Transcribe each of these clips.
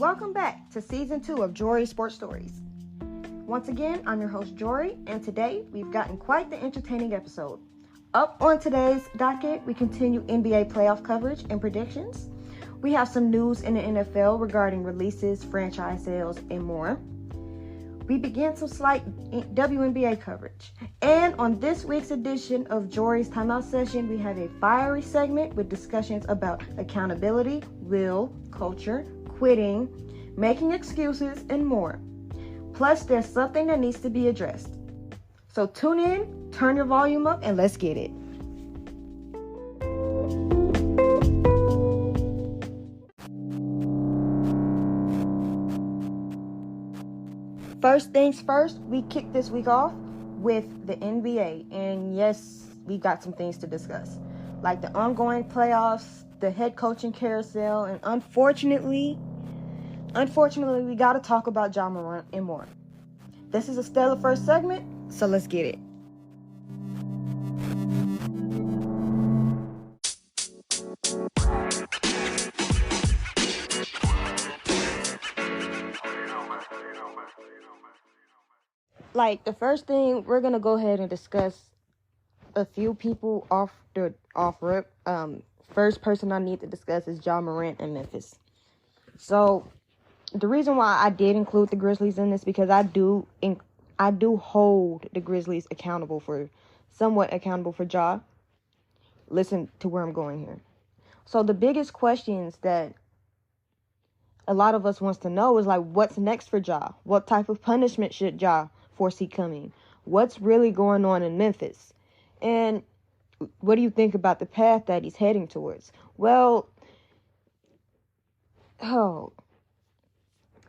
Welcome back to Season 2 of Jori Sports Stories. Once again, I'm your host Jori, and today we've gotten quite the entertaining episode. Up on today's docket, we continue NBA playoff coverage and predictions. We have some news in the NFL regarding releases, franchise sales, and more. We begin some slight WNBA coverage. And on this week's edition of Jori's Timeout Session, we have a fiery segment with discussions about accountability, will, culture, quitting, making excuses, and more. Plus, there's something that needs to be addressed. So tune in, turn your volume up, and let's get it. First things first, we kick this week off with the NBA. And yes, we got some things to discuss, like the ongoing playoffs, the head coaching carousel, and unfortunately, we got to talk about Ja Morant and more. This is a stellar first segment, so let's get it. Like, the first thing, we're going to go ahead and discuss a few people off rip. First person I need to discuss is Ja Morant in Memphis. So, the reason why I did include the Grizzlies in this, because I do hold the Grizzlies somewhat accountable for Ja. Listen to where I'm going here. So, the biggest questions that a lot of us wants to know is, like, what's next for Ja? What type of punishment should Ja foresee coming? What's really going on in Memphis? And what do you think about the path that he's heading towards? Well,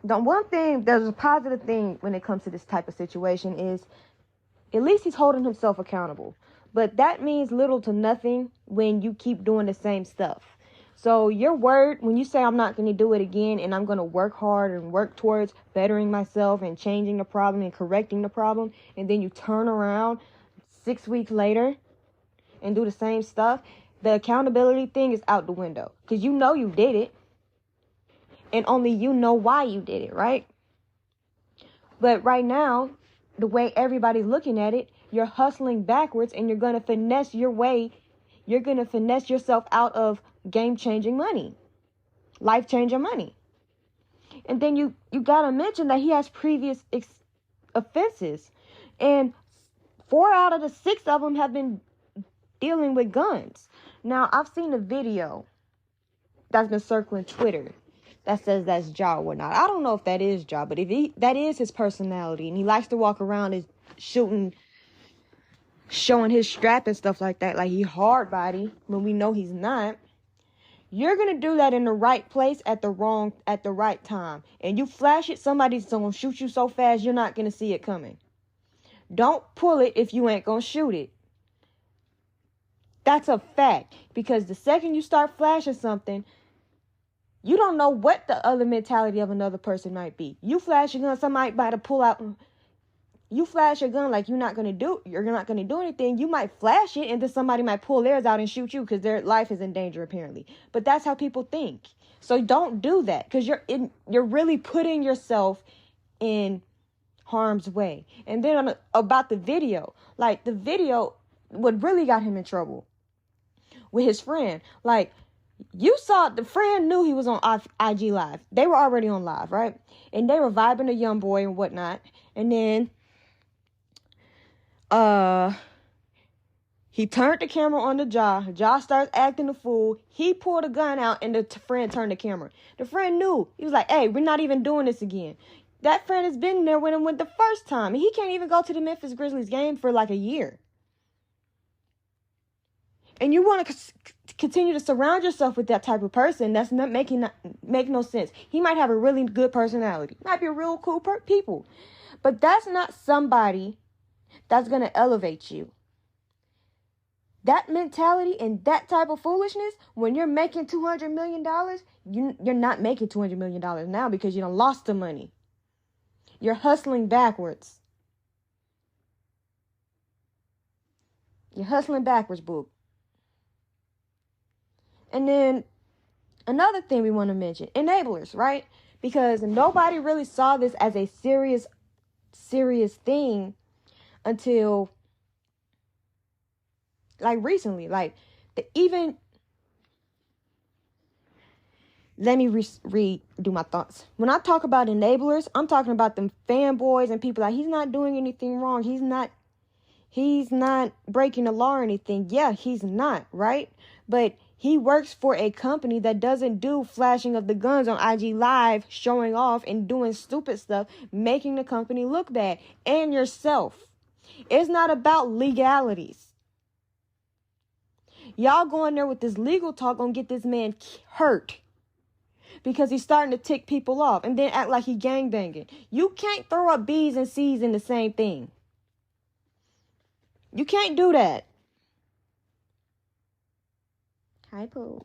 there's a positive thing when it comes to this type of situation is at least he's holding himself accountable. But that means little to nothing when you keep doing the same stuff. So your word, when you say I'm not going to do it again and I'm going to work hard and work towards bettering myself and changing the problem and correcting the problem, and then you turn around 6 weeks later and do the same stuff, the accountability thing is out the window. Because you know you did it. And only you know why you did it, right? But right now, the way everybody's looking at it, you're hustling backwards and you're going to finesse your way. You're going to finesse yourself out of game-changing money, life-changing money. And then you got to mention that he has previous offenses. And 4 out of the 6 of them have been dealing with guns. Now, I've seen a video that's been circling Twitter that says that's Ja or whatnot. I don't know if that is Ja, but that is his personality, and he likes to walk around and shooting, showing his strap and stuff like that, like he hard body when we know he's not. You're gonna do that in the right place at the right time, and you flash it, somebody's gonna shoot you so fast you're not gonna see it coming. Don't pull it if you ain't gonna shoot it. That's a fact, because the second you start flashing something, you don't know what the other mentality of another person might be. You flash your gun, somebody about to pull out. You flash your gun like you're not gonna do anything. You might flash it, and then somebody might pull theirs out and shoot you because their life is in danger, apparently. But that's how people think. So don't do that, because you're really putting yourself in harm's way. And then about the video, like the video, what really got him in trouble with his friend, like. You saw the friend knew he was on IG Live. They were already on live, right? And they were vibing a young boy and whatnot. And then he turned the camera on to Ja. Ja starts acting a fool. He pulled a gun out and the friend turned the camera. The friend knew. He was like, hey, we're not even doing this again. That friend has been there with him the first time. And he can't even go to the Memphis Grizzlies game for like a year. And you want to continue to surround yourself with that type of person that's not make no sense. He might have a really good personality. Might be a real cool people. But that's not somebody that's going to elevate you. That mentality and that type of foolishness, when you're making $200 million, you're not making $200 million now because you done lost the money. You're hustling backwards. You're hustling backwards, boo. And then another thing we want to mention, enablers, right? because nobody really saw this as a serious thing until like recently. Like even let me redo my thoughts. When I talk about enablers, I'm talking about them fanboys and people like, he's not doing anything wrong. He's not breaking the law or anything. Yeah, he's not, right? But he works for a company that doesn't do flashing of the guns on IG Live, showing off and doing stupid stuff, making the company look bad, and yourself. It's not about legalities. Y'all going there with this legal talk gonna get this man hurt because he's starting to tick people off and then act like he gangbanging. You can't throw up B's and C's in the same thing. You can't do that. Hi, Pooh.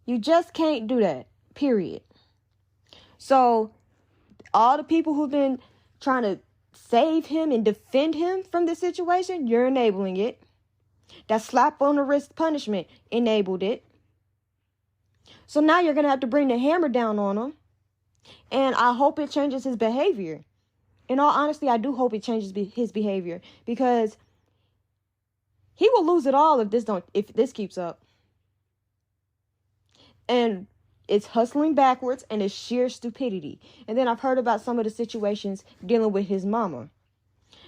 You just can't do that. Period. So, all the people who've been trying to save him and defend him from this situation, you're enabling it. That slap on the wrist punishment enabled it. So now you're going to have to bring the hammer down on him. And I hope it changes his behavior. In all honesty, I do hope it changes his behavior, because he will lose it all if this keeps up. And it's hustling backwards and it's sheer stupidity. And then I've heard about some of the situations dealing with his mama.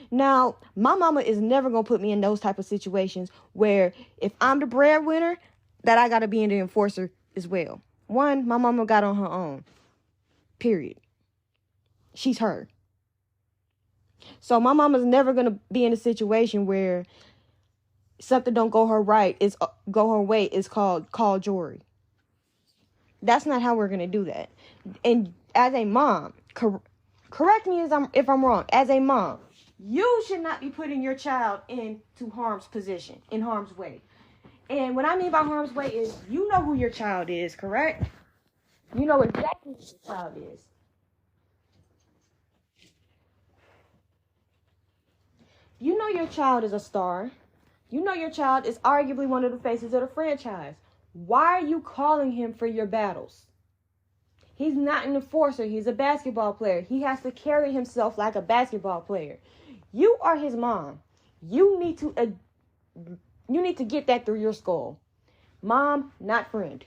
Now, my mama is never going to put me in those type of situations where if I'm the breadwinner, that I got to be in the enforcer as well. One, my mama got on her own. Period. She's her. So my mama's never going to be in a situation where something don't go her way is called Jori. That's not how we're going to do that. And as a mom, correct me if I'm wrong. As a mom, you should not be putting your child into harm's way. And what I mean by harm's way is, you know who your child is, correct? You know exactly who your child is. You know your child is a star. You know your child is arguably one of the faces of the franchise. Why are you calling him for your battles? He's not an enforcer. He's a basketball player. He has to carry himself like a basketball player. You are his mom. You need to get that through your skull. Mom, not friend.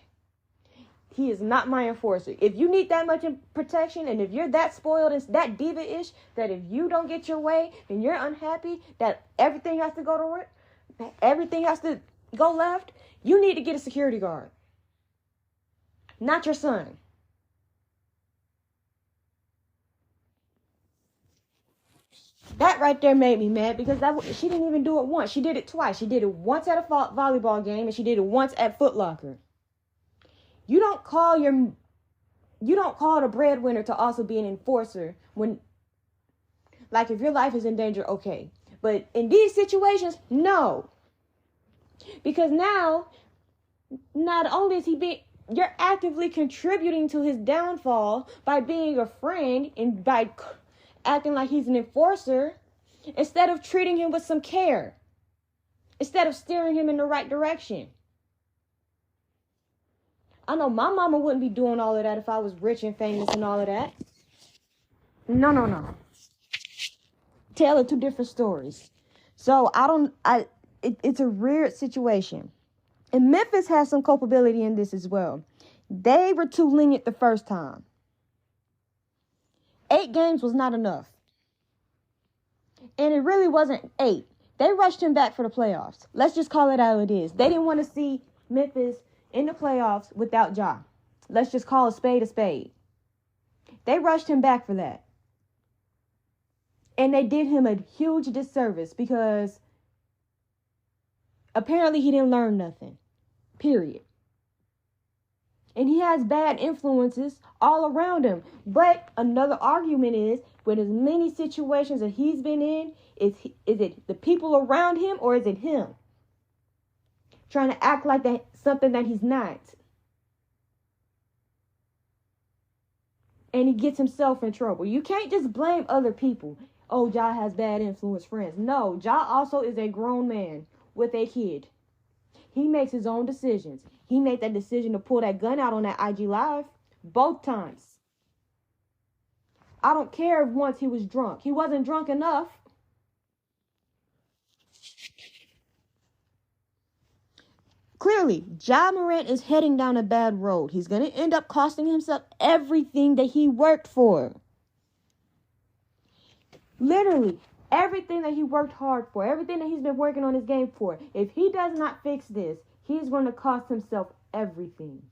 He is not my enforcer. If you need that much protection, and if you're that spoiled and that diva-ish, that if you don't get your way and you're unhappy, that everything has to go left, you need to get a security guard. Not your son. That right there made me mad, because she didn't even do it once. She did it twice. She did it once at a volleyball game, and she did it once at Foot Locker. You don't call the breadwinner to also be an enforcer when, like, if your life is in danger, okay. But in these situations, no. Because now, not only is you're actively contributing to his downfall by being a friend and by acting like he's an enforcer, instead of treating him with some care, instead of steering him in the right direction. I know my mama wouldn't be doing all of that if I was rich and famous and all of that. No. Tale of two different stories. So it's a weird situation. And Memphis has some culpability in this as well. They were too lenient the first time. 8 games was not enough. And it really wasn't 8. They rushed him back for the playoffs. Let's just call it how it is. They didn't want to see Memphis in the playoffs without Ja. Let's just call a spade a spade. They rushed him back for that. And they did him a huge disservice, because apparently he didn't learn nothing. Period. And he has bad influences all around him. But another argument is, with as many situations that he's been in, is it the people around him, or is it him trying to act like that something that he's not? And he gets himself in trouble. You can't just blame other people. Oh, Ja has bad influence friends. No, Ja also is a grown man with a kid. He makes his own decisions. He made that decision to pull that gun out on that IG Live both times. I don't care if once he was drunk. He wasn't drunk enough. Clearly, Ja Morant is heading down a bad road. He's going to end up costing himself everything that he worked for. Literally, everything that he worked hard for, everything that he's been working on his game for. If he does not fix this, he's going to cost himself everything.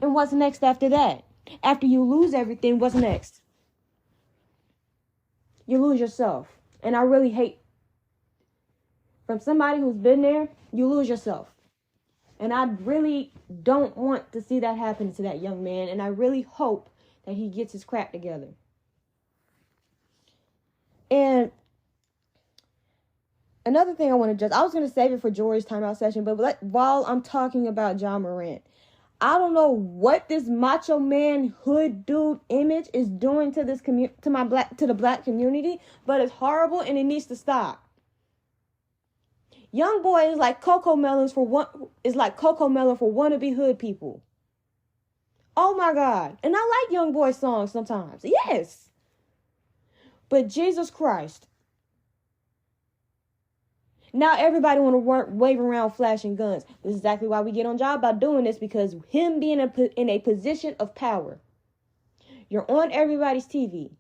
And what's next after that? After you lose everything, what's next? You lose yourself. And I really hate, from somebody who's been there, you lose yourself. And I really don't want to see that happen to that young man. And I really hope that he gets his crap together. And another thing I want to just, I was going to save it for Jori's timeout session, but while I'm talking about Ja Morant, I don't know what this macho man hood dude image is doing to this to the black community, but it's horrible and it needs to stop. Young boy is like Coco Melon for wannabe hood people. Oh my God. And I like Young Boy songs sometimes. Yes. But Jesus Christ. Now everybody want to wave around flashing guns. This is exactly why we get on job about doing this, because him being in a position of power. You're on everybody's TV.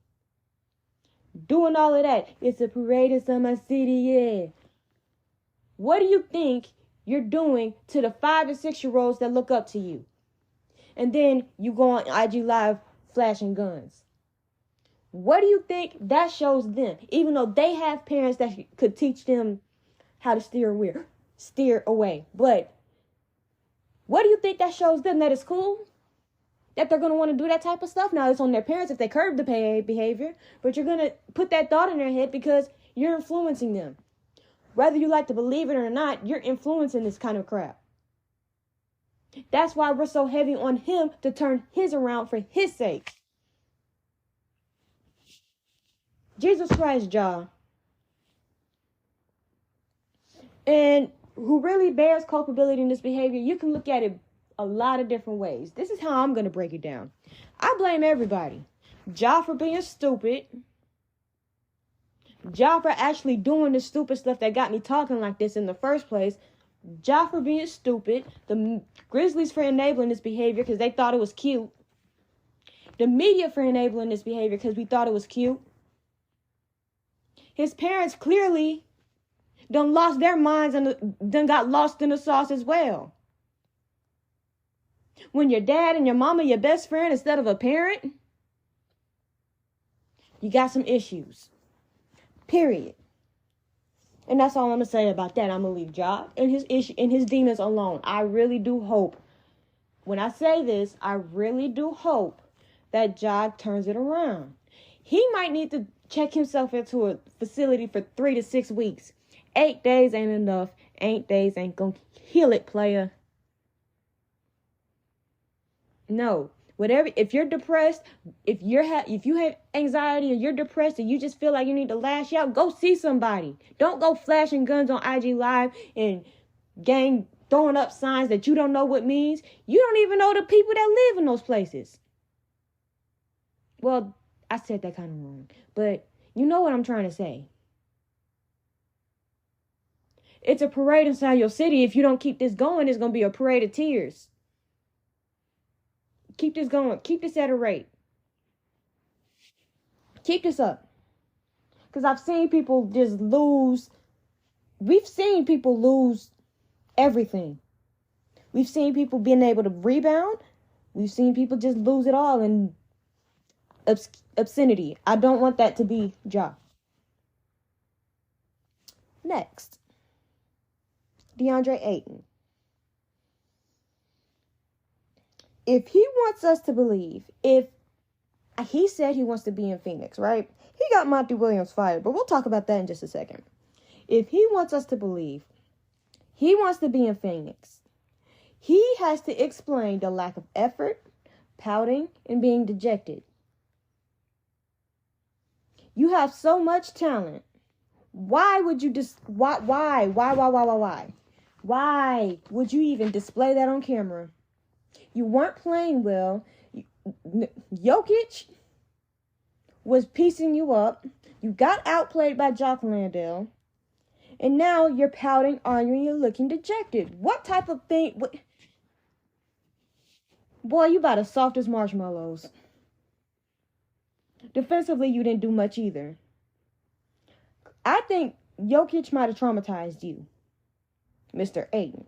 Doing all of that. It's a parade in my city, yeah. What do you think you're doing to the 5 and 6-year-olds that look up to you? And then you go on IG Live flashing guns. What do you think that shows them? Even though they have parents that could teach them how to steer away. But what do you think that shows them? That it's cool? That they're going to want to do that type of stuff? Now, it's on their parents if they curb the behavior. But you're going to put that thought in their head because you're influencing them. Whether you like to believe it or not, you're influencing this kind of crap. That's why we're so heavy on him to turn his around for his sake. Jesus Christ, Ja. And who really bears culpability in this behavior, you can look at it a lot of different ways. This is how I'm going to break it down. I blame everybody. Ja for being stupid. Ja for actually doing the stupid stuff that got me talking like this in the first place. Ja for being stupid. The Grizzlies for enabling this behavior because they thought it was cute. The media for enabling this behavior because we thought it was cute. His parents clearly done lost their minds and done got lost in the sauce as well. When your dad and your mama your best friend instead of a parent, you got some issues. Period. And that's all I'm gonna say about that. I'm gonna leave Ja and his demons alone. I really do hope, when I say this, I really do hope that Ja turns it around. He might need to check himself into a facility for 3 to 6 weeks. 8 days ain't enough. 8 days ain't gonna heal it, player. No. Whatever, if you're depressed, if you have anxiety and you're depressed and you just feel like you need to lash out, go see somebody. Don't go flashing guns on IG Live and gang throwing up signs that you don't know what means. You don't even know the people that live in those places. Well, I said that kind of wrong, but you know what I'm trying to say. It's a parade inside your city. If you don't keep this going, it's going to be a parade of tears. Keep this going. Keep this at a rate. Keep this up. Because I've seen people just lose. We've seen people lose everything. We've seen people being able to rebound. We've seen people just lose it all in obscenity. I don't want that to be Ja. Next. DeAndre Ayton. If he wants us to believe, if he said he wants to be in Phoenix, right? He got Monty Williams fired, but we'll talk about that in just a second. If he wants us to believe he wants to be in Phoenix, he has to explain the lack of effort, pouting, and being dejected. You have so much talent. Why would you why would you even display that on camera? You weren't playing well. Jokic was piecing you up. You got outplayed by Jock Landale. And now you're pouting, arguing, you're looking dejected. What type of thing? Boy, you about as soft as marshmallows. Defensively, you didn't do much either. I think Jokic might have traumatized you, Mr. Ayton.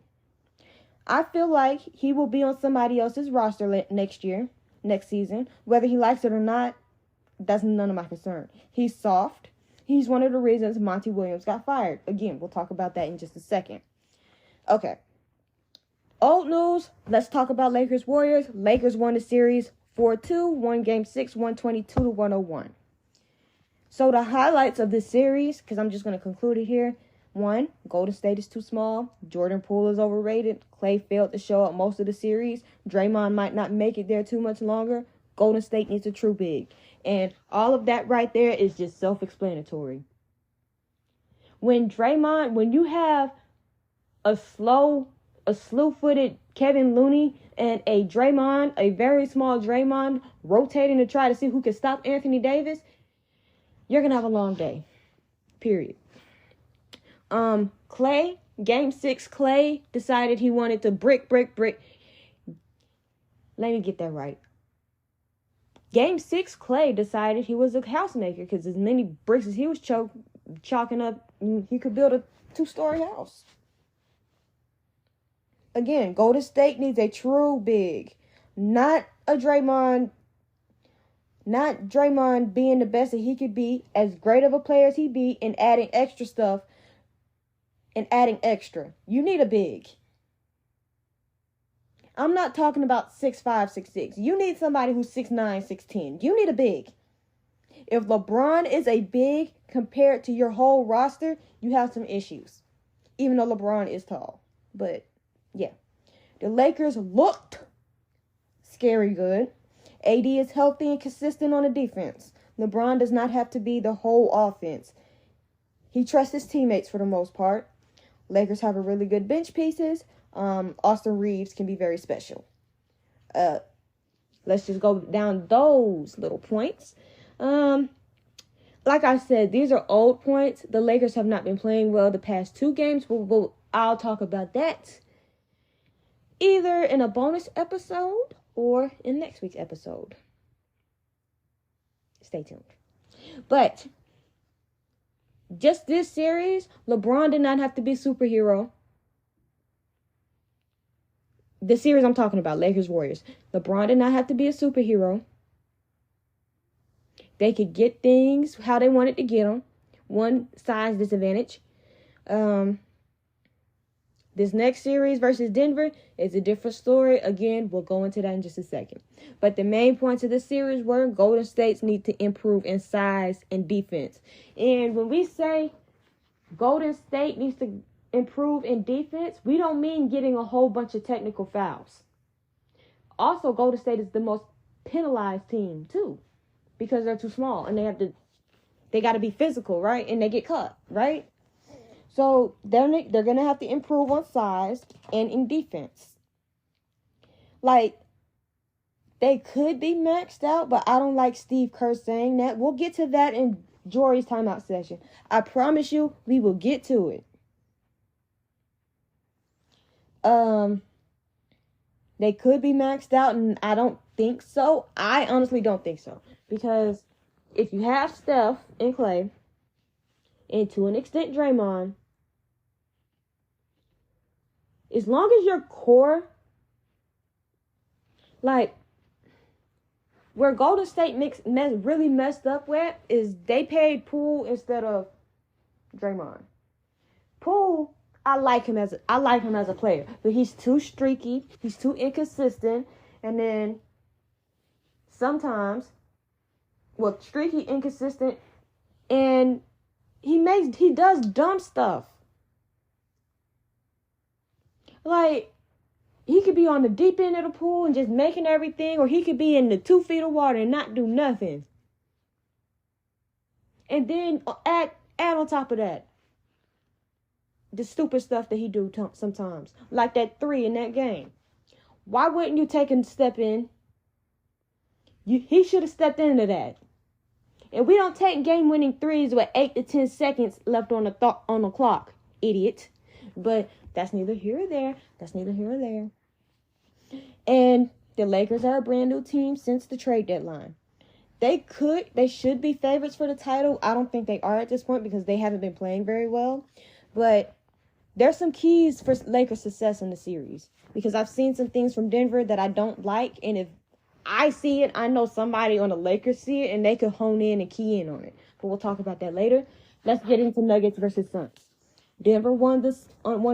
I feel like he will be on somebody else's roster next season. Whether he likes it or not, that's none of my concern. He's soft. He's one of the reasons Monty Williams got fired. Again, we'll talk about that in just a second. Okay. Old news. Let's talk about Lakers-Warriors. Lakers won the series 4-2, won Game 6, 122-101. So the highlights of this series, because I'm just going to conclude it here. 1, Golden State is too small. Jordan Poole is overrated. Klay failed to show up most of the series. Draymond might not make it there too much longer. Golden State needs a true big. And all of that right there is just self-explanatory. When you have a slew-footed Kevin Looney and a very small Draymond rotating to try to see who can stop Anthony Davis, you're going to have a long day. Period. Klay, Game 6, Klay decided he wanted to brick. Let me get that right. Game 6, Klay decided he was a housemaker because as many bricks as he was chalking up, he could build a 2-story house. Again, Golden State needs a true big. Not Draymond being the best that he could be, as great of a player as he be, and adding extra stuff. You need a big. I'm not talking about 6'5", 6'6". You need somebody who's 6'9", 6'10". You need a big. If LeBron is a big compared to your whole roster, you have some issues. Even though LeBron is tall. But, yeah. The Lakers looked scary good. AD is healthy and consistent on the defense. LeBron does not have to be the whole offense. He trusts his teammates for the most part. Lakers have a really good bench pieces. Austin Reeves can be very special. Let's just go down those little points. Like I said, these are old points. The Lakers have not been playing well the past 2 games. I'll talk about that either in a bonus episode or in next week's episode. Stay tuned. But just this series, LeBron did not have to be a superhero. The series I'm talking about, Lakers-Warriors. LeBron did not have to be a superhero. They could get things how they wanted to get them. One size disadvantage. This next series versus Denver is a different story. Again, we'll go into that in just a second. But the main points of the series were Golden States need to improve in size and defense. And when we say Golden State needs to improve in defense, we don't mean getting a whole bunch of technical fouls. Also, Golden State is the most penalized team too, because they're too small and they got to be physical, right? And they get cut, right? So they're going to have to improve on size and in defense. Like, they could be maxed out, but I don't like Steve Kerr saying that. We'll get to that in Jori's timeout session. I promise you, we will get to it. They could be maxed out, and I don't think so. I honestly don't think so. Because if you have Steph and Klay, and to an extent Draymond, as long as your core, like, where Golden State really messed up with is they paid Poole instead of Draymond. Poole, I like him as a player, but he's too streaky, he's too inconsistent, and then sometimes, streaky, inconsistent, and he does dumb stuff. Like, he could be on the deep end of the pool and just making everything, or he could be in the 2 feet of water and not do nothing. And then Add on top of that the stupid stuff that he do sometimes, like that 3 in that game. Why wouldn't you take a step in? He should have stepped into that. And we don't take game-winning threes with 8 to 10 seconds left on the clock, idiot. But that's neither here or there. And the Lakers are a brand new team since the trade deadline. They should be favorites for the title. I don't think they are at this point because they haven't been playing very well. But there's some keys for Lakers' success in the series. Because I've seen some things from Denver that I don't like. And if I see it, I know somebody on the Lakers see it, and they could hone in and key in on it. But we'll talk about that later. Let's get into Nuggets versus Suns. Denver won the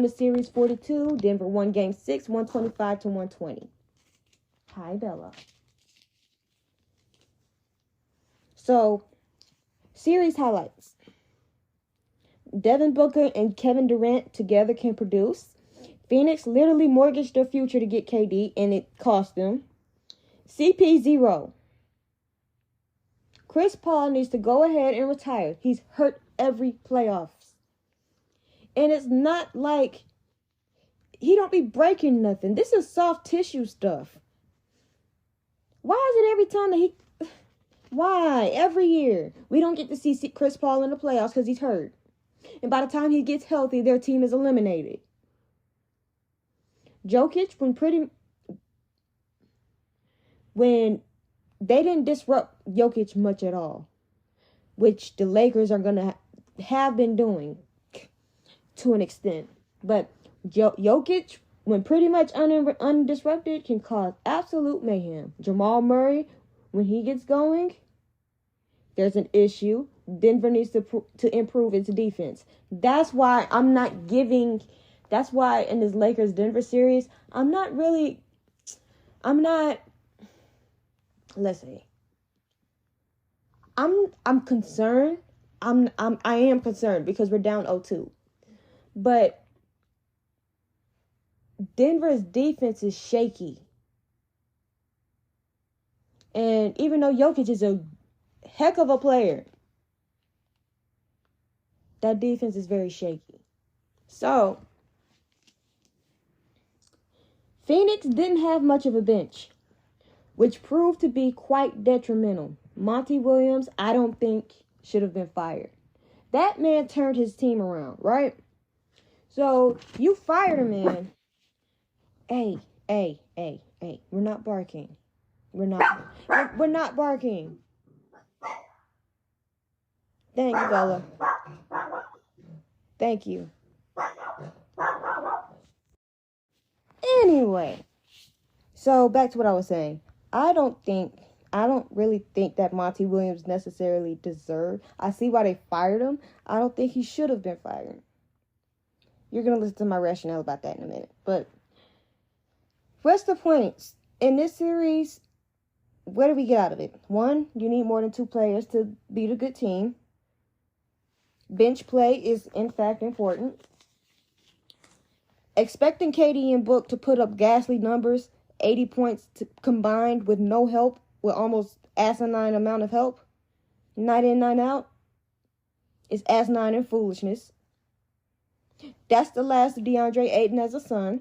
series 4-2. Denver won Game 6, 125-120. Hi, Bella. So, series highlights. Devin Booker and Kevin Durant together can produce. Phoenix literally mortgaged their future to get KD, and it cost them. CP0. Chris Paul needs to go ahead and retire. He's hurt every playoffs. And it's not like he don't be breaking nothing. This is soft tissue stuff. Why is it every time that he... Why? Every year. We don't get to see Chris Paul in the playoffs because he's hurt. And by the time he gets healthy, their team is eliminated. Jokic, when they didn't disrupt Jokic much at all, which the Lakers are going to have been doing to an extent. But Jokic, when pretty much undisrupted, can cause absolute mayhem. Jamal Murray, when he gets going, there's an issue. Denver needs to improve its defense. That's why in this Lakers-Denver series, let's see. I'm concerned. I am concerned because we're down 0-2. But Denver's defense is shaky. And even though Jokic is a heck of a player, that defense is very shaky. So, Phoenix didn't have much of a bench, which proved to be quite detrimental. Monty Williams, I don't think, should have been fired. That man turned his team around, right? So, you fired a man. Hey, we're not barking. We're not barking. Thank you, Bella. Thank you. Anyway, so back to what I was saying. I don't really think that Monty Williams necessarily deserved. I see why they fired him. I don't think he should have been fired. You're going to listen to my rationale about that in a minute. But what's the points? In this series, what do we get out of it? 1, you need more than 2 players to beat a good team. Bench play is, in fact, important. Expecting KD and Book to put up ghastly numbers, 80 points combined with no help, with almost asinine amount of help, night in, night out, is asinine and foolishness. That's the last of DeAndre Ayton as a Sun,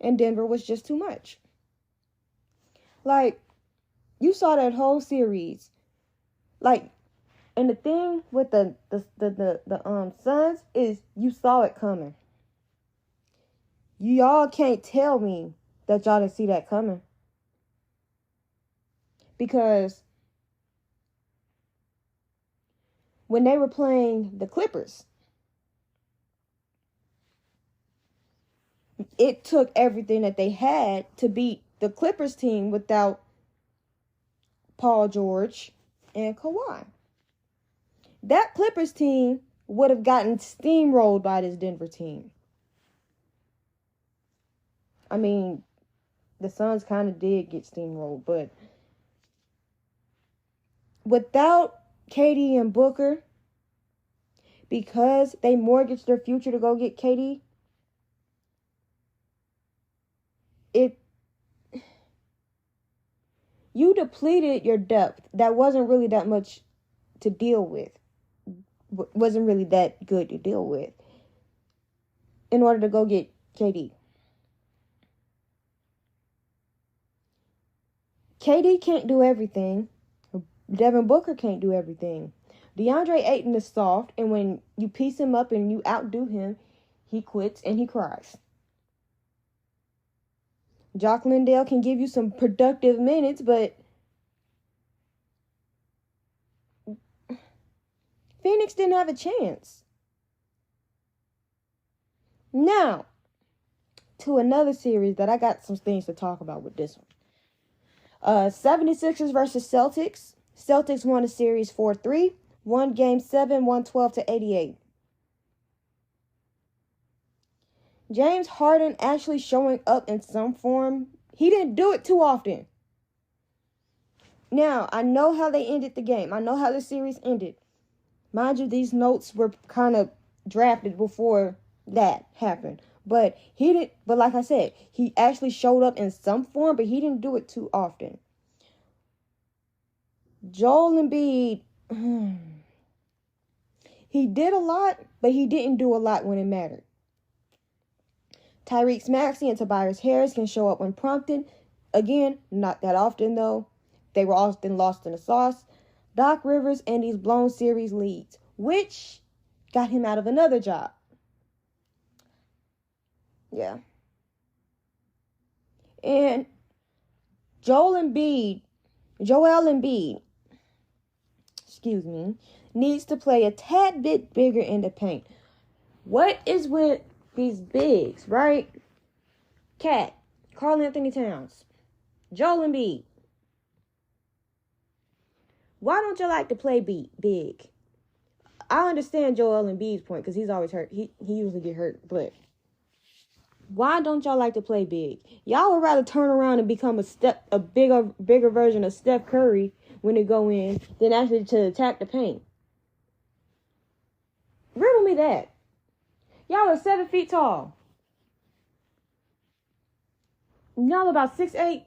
and Denver was just too much. Like, you saw that whole series. Like, and the thing with the Suns is you saw it coming. Y'all can't tell me that y'all didn't see that coming. Because when they were playing the Clippers, it took everything that they had to beat the Clippers team without Paul George and Kawhi. That Clippers team would have gotten steamrolled by this Denver team. I mean, the Suns kind of did get steamrolled, but without KD and Booker, because they mortgaged their future to go get KD, you depleted your depth. That wasn't really that much to deal with. wasn't really that good to deal with in order to go get KD. KD can't do everything. Devin Booker can't do everything. DeAndre Ayton is soft, and when you piece him up and you outdo him, he quits and he cries. Jock Landale can give you some productive minutes, but Phoenix didn't have a chance. Now, to another series that I got some things to talk about with this one. 76ers versus Celtics. Celtics won the series 4-3. Won game 7, 112-88. James Harden actually showing up in some form. He didn't do it too often. Now, I know how they ended the game. I know how the series ended. Mind you, these notes were kind of drafted before that happened. But like I said, he actually showed up in some form, but he didn't do it too often. Joel Embiid, he did a lot, but he didn't do a lot when it mattered. Tyrese Maxey and Tobias Harris can show up when prompted. Again, not that often though. They were often lost in the sauce. Doc Rivers and these blown series leads, which got him out of another job. Yeah. And Joel Embiid, needs to play a tad bit bigger in the paint. What is with these bigs, right? Cat, Karl Anthony Towns, Joel Embiid. Why don't you like to play big? I understand Joel Embiid's point because he's always hurt. He usually get hurt, but why don't y'all like to play big? Y'all would rather turn around and become a bigger version of Steph Curry when they go in than actually to attack the paint. Riddle me that. Y'all are 7 feet tall. Y'all about 6'8",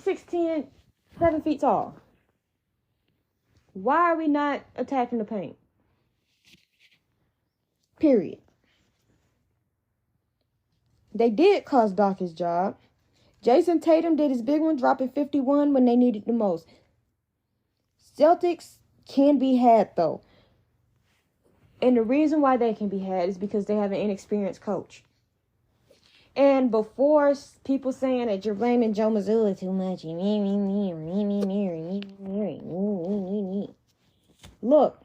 6'10", 7 feet tall. Why are we not attacking the paint? Period. They did cost Doc his job. Jason Tatum did his big one, dropping 51 when they needed the most. Celtics can be had, though. And the reason why they can be had is because they have an inexperienced coach. And before people saying that you're blaming Joe Mazzulla too much, look,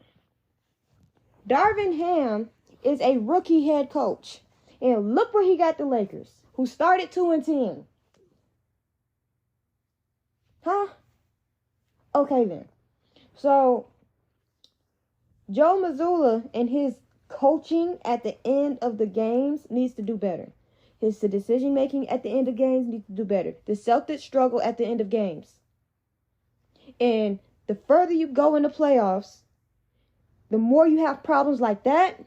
Darvin Ham is a rookie head coach. And look where he got the Lakers, who started 2-10. Huh? Okay then. So, Joe Mazzulla and his coaching at the end of the games needs to do better. His decision making at the end of games needs to do better. The Celtics struggle at the end of games. And the further you go in the playoffs, the more you have problems like that,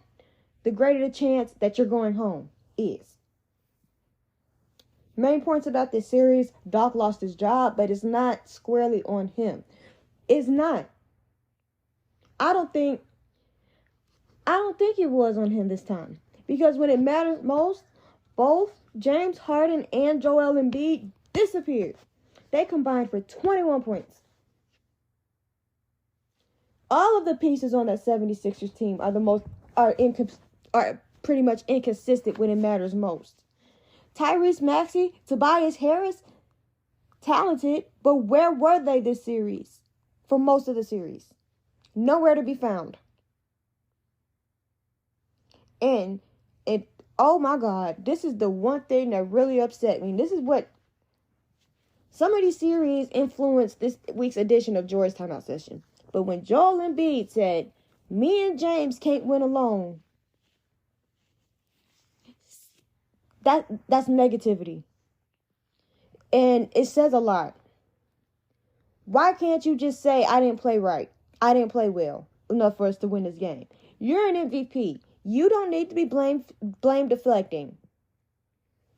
the greater the chance that you're going home is. Main points about this series, Doc lost his job, but it's not squarely on him. It's not. I don't think it was on him this time. Because when it mattered most, both James Harden and Joel Embiid disappeared. They combined for 21 points. All of the pieces on that 76ers team are pretty much inconsistent when it matters most. Tyrese Maxey, Tobias Harris, talented, but where were they this series? For most of the series. Nowhere to be found. And oh my God, this is the one thing that really upset me. This is what some of these series influenced this week's edition of Jori's Timeout Session. But when Joel Embiid said, "Me and James can't win alone," that's negativity. And it says a lot. Why can't you just say, "I didn't play right. I didn't play well enough for us to win this game"? You're an MVP. You don't need to be blame deflecting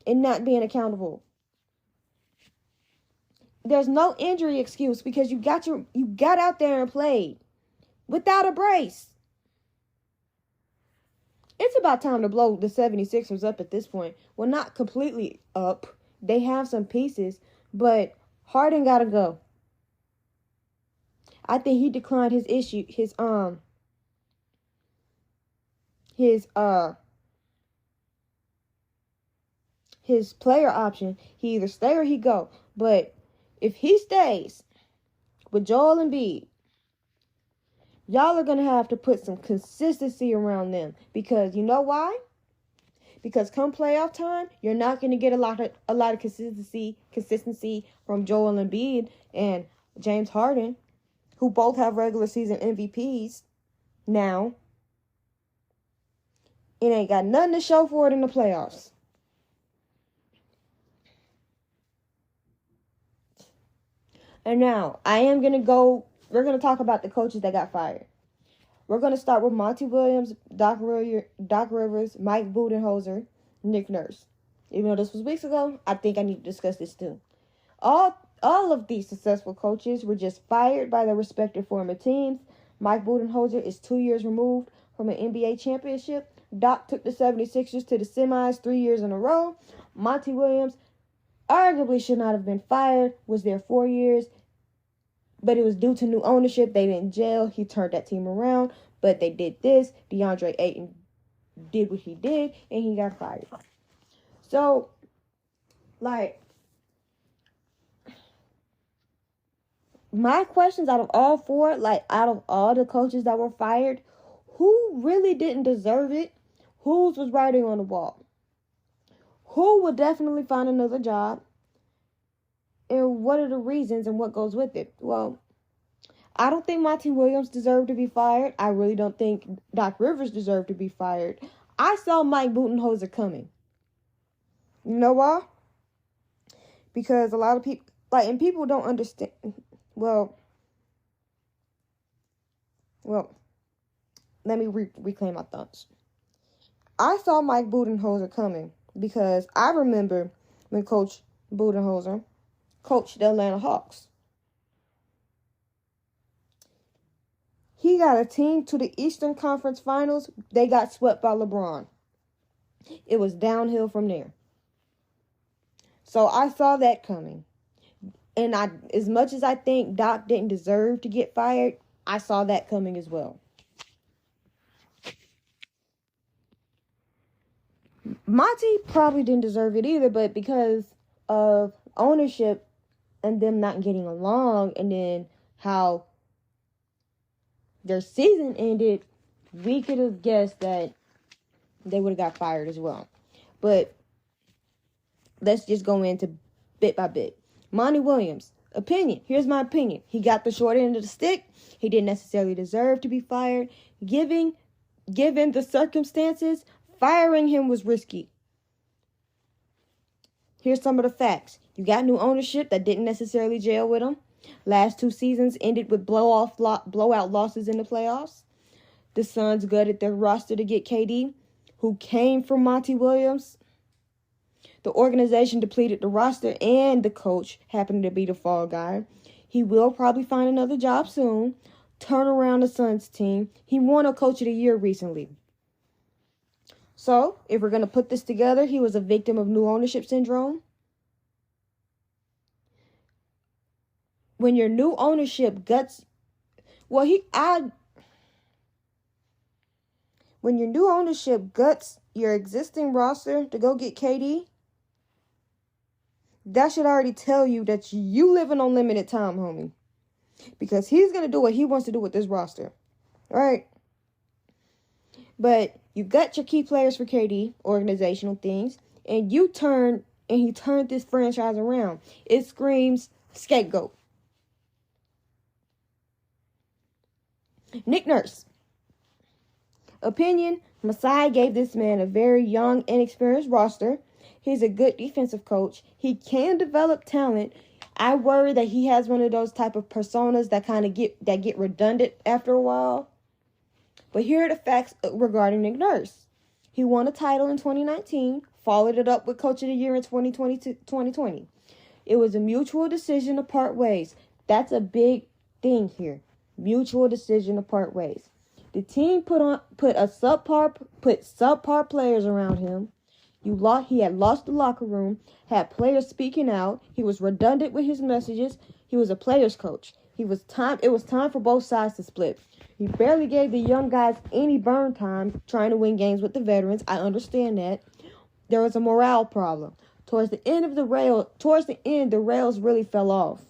and not being accountable. There's no injury excuse because you got out there and played without a brace. it's about time to blow the 76ers up at this point. Well, not completely up. They have some pieces, but Harden gotta go. I think he declined his player option. He either stay or he go. But if he stays with Joel Embiid, y'all are gonna have to put some consistency around them, because you know why? Because come playoff time, you're not gonna get a lot of consistency from Joel Embiid and James Harden, who both have regular season MVPs now. It ain't got nothing to show for it in the playoffs. And now, we're going to talk about the coaches that got fired. We're going to start with Monty Williams, Doc Rivers, Mike Budenholzer, Nick Nurse. Even though this was weeks ago, I think I need to discuss this too. All of these successful coaches were just fired by their respective former teams. Mike Budenholzer is 2 years removed from an NBA championship. Doc took the 76ers to the semis 3 years in a row. Monty Williams arguably should not have been fired, was there 4 years, but it was due to new ownership. They didn't gel. He turned that team around, but they did this. DeAndre Ayton did what he did, and he got fired. So, my questions out of all the coaches that were fired, who really didn't deserve it? Whose was writing on the wall? Who would definitely find another job? And what are the reasons and what goes with it? Well, I don't think Monty Williams deserved to be fired. I really don't think Doc Rivers deserved to be fired. I saw Mike Budenholzer coming. You know why? Because a lot of people, and people don't understand. Well, let me reclaim my thoughts. I saw Mike Budenholzer coming because I remember when Coach Budenholzer coached the Atlanta Hawks. He got a team to the Eastern Conference Finals. They got swept by LeBron. It was downhill from there. So I saw that coming. And as much as I think Doc didn't deserve to get fired, I saw that coming as well. Monty probably didn't deserve it either, but because of ownership and them not getting along, and then how their season ended, we could have guessed that they would have got fired as well. But let's just go into bit by bit. Monty Williams, opinion. Here's my opinion. He got the short end of the stick. He didn't necessarily deserve to be fired. Given the circumstances, firing him was risky. Here's some of the facts. You got new ownership that didn't necessarily gel with him. Last 2 seasons ended with blowout losses in the playoffs. The Suns gutted their roster to get KD, who came from Monty Williams. The organization depleted the roster, and the coach happened to be the fall guy. He will probably find another job soon. Turn around the Suns team. He won a Coach of the Year recently. So, if we're going to put this together, he was a victim of new ownership syndrome. When your new ownership guts... When your new ownership guts your existing roster to go get KD, that should already tell you that you living on limited time, homie. Because he's going to do what he wants to do with this roster. Right? But you got your key players for KD, organizational things, and he turned this franchise around. It screams scapegoat. Nick Nurse. Opinion, Masai gave this man a very young, inexperienced roster. He's a good defensive coach. He can develop talent. I worry that he has one of those type of personas that kind of get redundant after a while. But here are the facts regarding Nick Nurse. He won a title in 2019, followed it up with Coach of the Year in 2020. It was a mutual decision to part ways. That's a big thing here. Mutual decision to part ways. The team put subpar players around him. He had lost the locker room, had players speaking out. He was redundant with his messages. He was a player's coach. It was time for both sides to split. He barely gave the young guys any burn time trying to win games with the veterans. I understand that. There was a morale problem. Towards the end, the rails really fell off.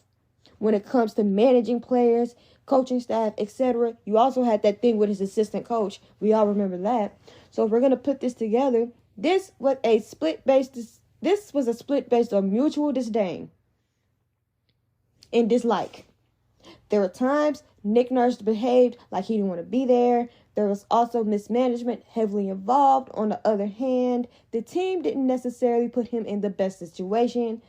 When it comes to managing players, coaching staff, etc., you also had that thing with his assistant coach. We all remember that. So if we're going to put this together, this was a split based on mutual disdain and dislike. There were times Nick Nurse behaved like he didn't want to be there. There was also mismanagement heavily involved. On the other hand, the team didn't necessarily put him in the best situation.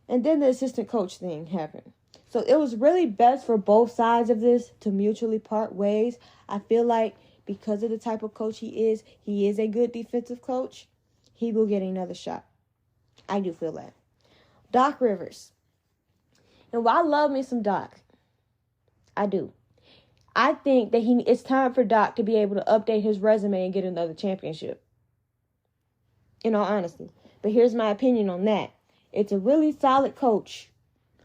And then the assistant coach thing happened. So it was really best for both sides of this to mutually part ways. I feel like because of the type of coach he is a good defensive coach. He will get another shot. I do feel that. Doc Rivers. And while I love me some Doc, I do. I think that it's time for Doc to be able to update his resume and get another championship. In all honesty. But here's my opinion on that. It's a really solid coach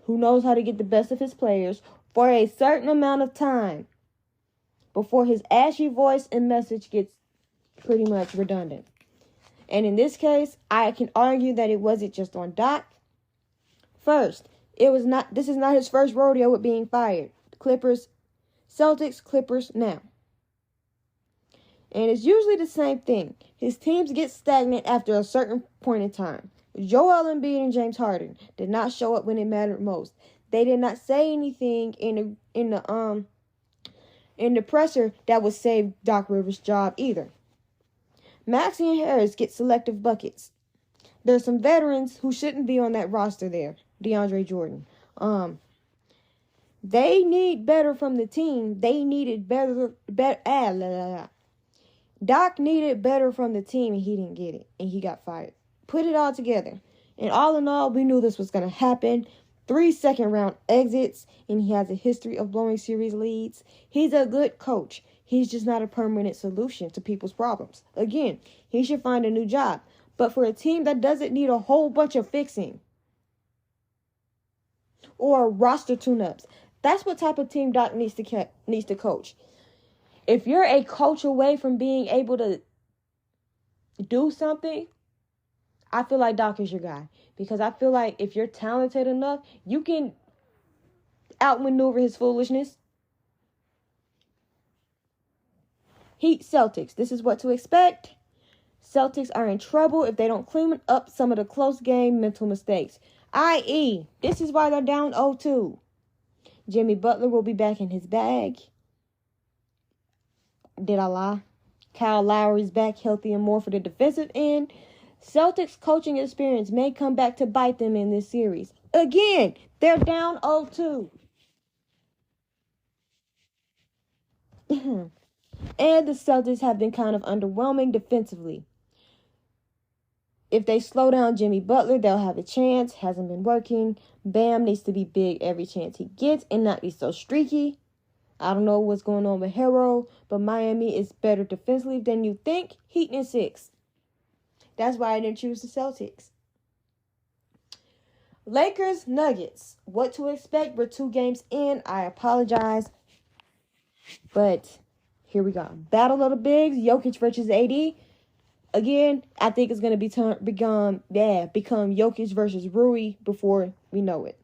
who knows how to get the best of his players for a certain amount of time before his ashy voice and message gets pretty much redundant. And in this case, I can argue that it wasn't just on Doc. First, this is not his first rodeo with being fired. Celtics, Clippers, now. And it's usually the same thing. His teams get stagnant after a certain point in time. Joel Embiid and James Harden did not show up when it mattered most. They did not say anything in the presser that would save Doc Rivers' job either. Maxey and Harris get selective buckets. There's some veterans who shouldn't be on that roster there. DeAndre Jordan. They need better from the team. They needed better. Doc needed better from the team, and he didn't get it, and he got fired. Put it all together. And all in all, we knew this was going to happen. 3 second-round exits, and he has a history of blowing series leads. He's a good coach. He's just not a permanent solution to people's problems. Again, he should find a new job. But for a team that doesn't need a whole bunch of fixing or roster tune-ups, that's what type of team Doc needs to coach. If you're a coach away from being able to do something, I feel like Doc is your guy. Because I feel like if you're talented enough, you can outmaneuver his foolishness. Heat Celtics. This is what to expect. Celtics are in trouble if they don't clean up some of the close game mental mistakes. I.e., this is why they're down 0-2. Jimmy Butler will be back in his bag. Did I lie? Kyle Lowry's back healthy and more for the defensive end. Celtics coaching experience may come back to bite them in this series. Again, they're down 0-2. And the Celtics have been kind of underwhelming defensively. If they slow down Jimmy Butler, they'll have a chance. Hasn't been working. Bam needs to be big every chance he gets and not be so streaky. I don't know what's going on with Hero, but Miami is better defensively than you think. Heat in 6. That's why I didn't choose the Celtics. Lakers, Nuggets. What to expect? We're 2 games in. I apologize. But here we go. Battle of the Bigs. Jokic versus AD. Again, I think it's going to become Jokic versus Rui before we know it.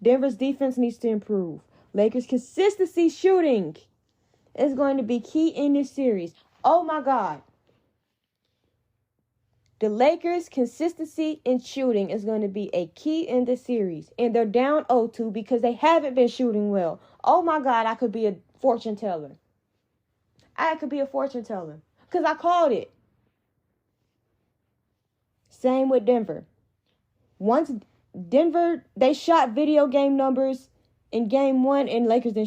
Denver's defense needs to improve. Lakers' consistency shooting is going to be key in this series. Oh, my God. The Lakers' consistency in shooting is going to be a key in this series. And they're down 0-2 because they haven't been shooting well. Oh, my God, I could be a fortune teller. Because I called it. Same with Denver. Once Denver, they shot video game numbers in game 1, and Lakers they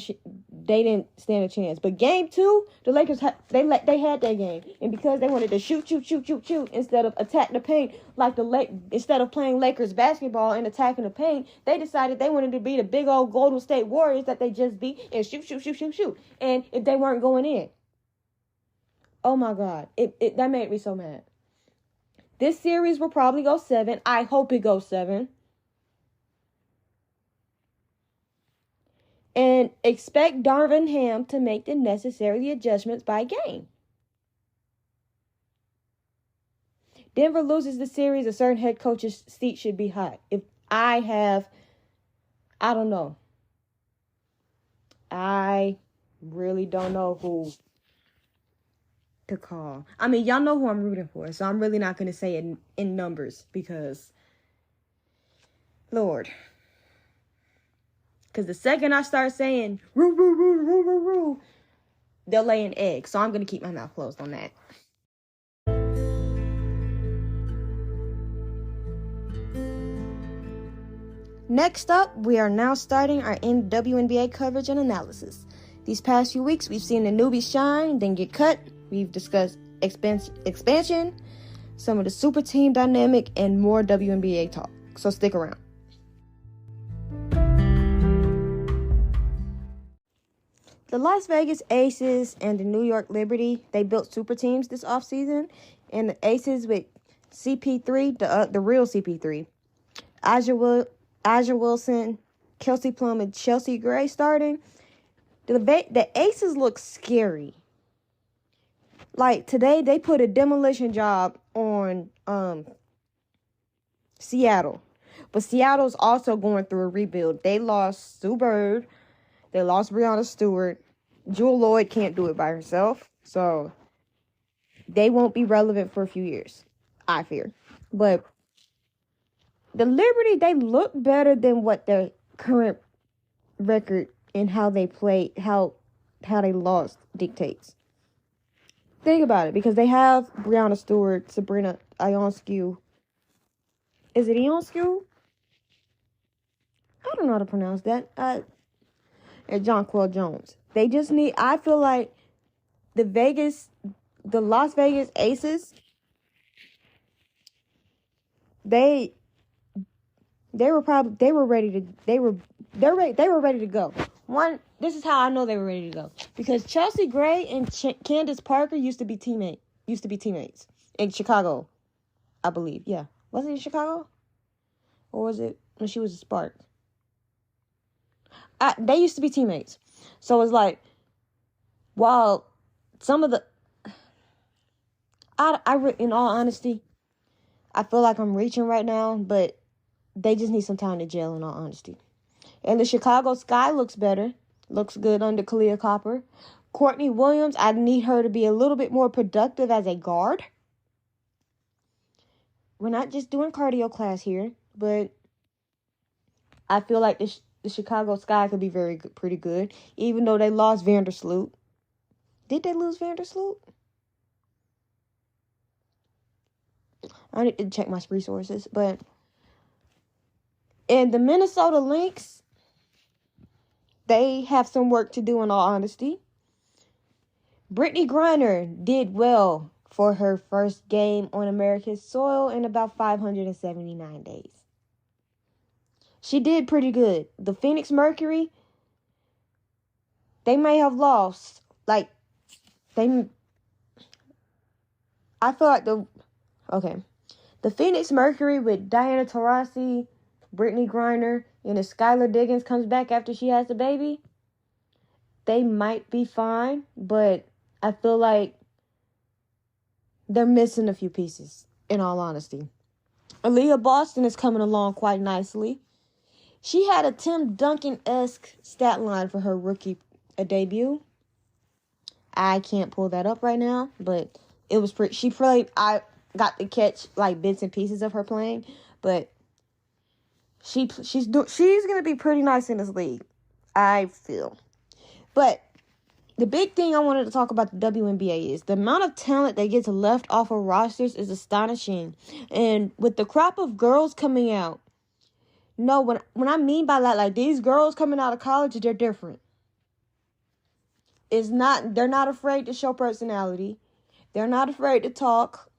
didn't stand a chance. But game 2, the Lakers they had that game, and because they wanted to shoot instead of attack the paint, instead of playing Lakers basketball and attacking the paint, they decided they wanted to be the big old Golden State Warriors that they just beat and shoot. And if they weren't going in, Oh my God. That made me so mad. This series will probably go 7. I hope it goes 7. And expect Darvin Ham to make the necessary adjustments by game. Denver loses the series, a certain head coach's seat should be hot. I don't know. I really don't know who to call. I mean, y'all know who I'm rooting for, so I'm really not going to say it in numbers because, Lord. Because the second I start saying, roo, roo, roo, roo, roo, roo, they'll lay an egg. So I'm going to keep my mouth closed on that. Next up, we are now starting our WNBA coverage and analysis. These past few weeks, we've seen the newbies shine, then get cut. We've discussed expansion, some of the super team dynamic, and more WNBA talk. So stick around. The Las Vegas Aces and the New York Liberty, they built super teams this offseason. And the Aces with CP3, the real CP3, Aja Wilson, Kelsey Plum, and Chelsea Gray starting. The Aces look scary. Like, today, they put a demolition job on Seattle. But Seattle's also going through a rebuild. They lost Sue Bird. They lost Breanna Stewart. Jewel Lloyd can't do it by herself. So, they won't be relevant for a few years, I fear. But the Liberty, they look better than what their current record and how they play, how they lost dictates. Think about it, because they have Breanna Stewart, Sabrina Ionescu. Is it Ionescu? I don't know how to pronounce that. And Jonquel Jones. They just need, I feel like the Las Vegas Aces, they were ready to go. This is how I know they were ready to go. Because Chelsea Gray and Candace Parker used to be teammates in Chicago, I believe. Yeah. Was it in Chicago? Or was it when she was a Spark? They used to be teammates. So it's like, while some of the... in all honesty, I feel like I'm reaching right now, but they just need some time to gel, in all honesty. And the Chicago Sky looks better. Looks good under Kalia Copper. Courtney Williams, I need her to be a little bit more productive as a guard. We're not just doing cardio class here, but I feel like the Chicago Sky could be pretty good, even though they lost Vandersloot. Did they lose Vandersloot? I need to check my resources, but... And the Minnesota Lynx, they have some work to do, in all honesty. Brittany Griner did well for her first game on America's soil in about 579 days. She did pretty good. The Phoenix Mercury, they may have lost. I feel like the Phoenix Mercury with Diana Taurasi, Brittany Griner, and if Skylar Diggins comes back after she has the baby, they might be fine, but I feel like they're missing a few pieces, in all honesty. Aaliyah Boston is coming along quite nicely. She had a Tim Duncan-esque stat line for her rookie debut. I can't pull that up right now, but it was pretty... I got to catch, bits and pieces of her playing, but... She's going to be pretty nice in this league, I feel. But the big thing I wanted to talk about the WNBA is the amount of talent that gets left off of rosters is astonishing. And with the crop of girls coming out, when I mean by that, these girls coming out of college, they're different. They're not afraid to show personality. They're not afraid to talk.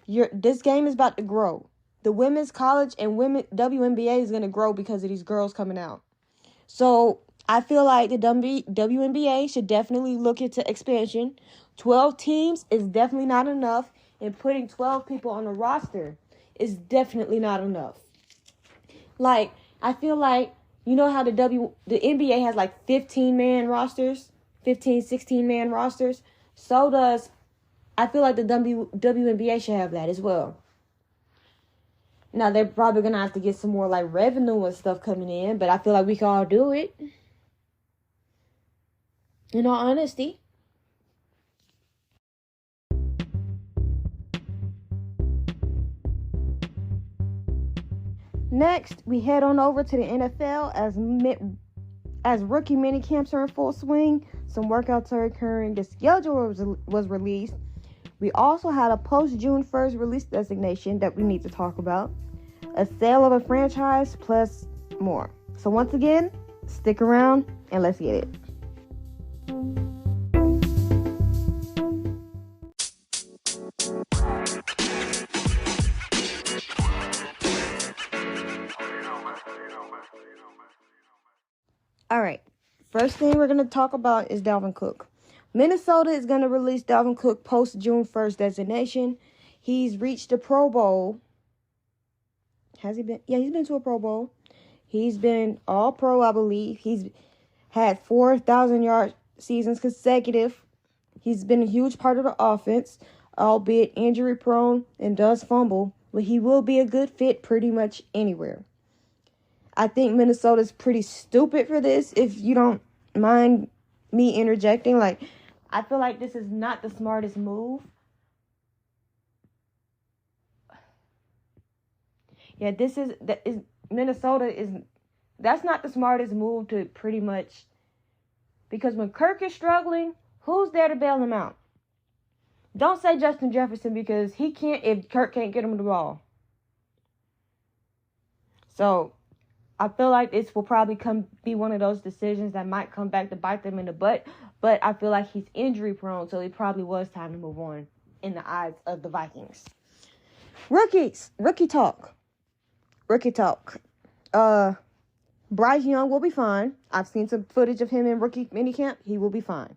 This game is about to grow. The women's college and WNBA is going to grow because of these girls coming out. So I feel like the WNBA should definitely look into expansion. 12 teams is definitely not enough, and putting 12 people on the roster is definitely not enough. Like, I feel like, you know how the NBA has like 15-man rosters, 16-man rosters? So does, I feel like the WNBA should have that as well. Now, they're probably going to have to get some more like revenue and stuff coming in, but I feel like we can all do it. In all honesty. Next, we head on over to the NFL as rookie mini camps are in full swing. Some workouts are occurring. The schedule was released. We also had a post-June 1st release designation that we need to talk about. A sale of a franchise plus more. So once again, stick around and let's get it. All right, first thing we're going to talk about is Dalvin Cook. Minnesota is going to release Dalvin Cook post-June 1st designation. He's reached the Pro Bowl. Has he been? Yeah, he's been to a Pro Bowl. He's been All-Pro, I believe. He's had 4,000-yard seasons consecutive. He's been a huge part of the offense, albeit injury-prone and does fumble, but he will be a good fit pretty much anywhere. I think Minnesota's pretty stupid for this, if you don't mind me interjecting. Like, I feel like this is not the smartest move. Yeah, that's not the smartest move to pretty much, because when Kirk is struggling, who's there to bail him out? Don't say Justin Jefferson, because he can't if Kirk can't get him the ball. So I feel like this will probably be one of those decisions that might come back to bite them in the butt. But I feel like he's injury prone, so it probably was time to move on in the eyes of the Vikings. Rookie talk. Bryce Young will be fine. I've seen some footage of him in rookie minicamp. He will be fine.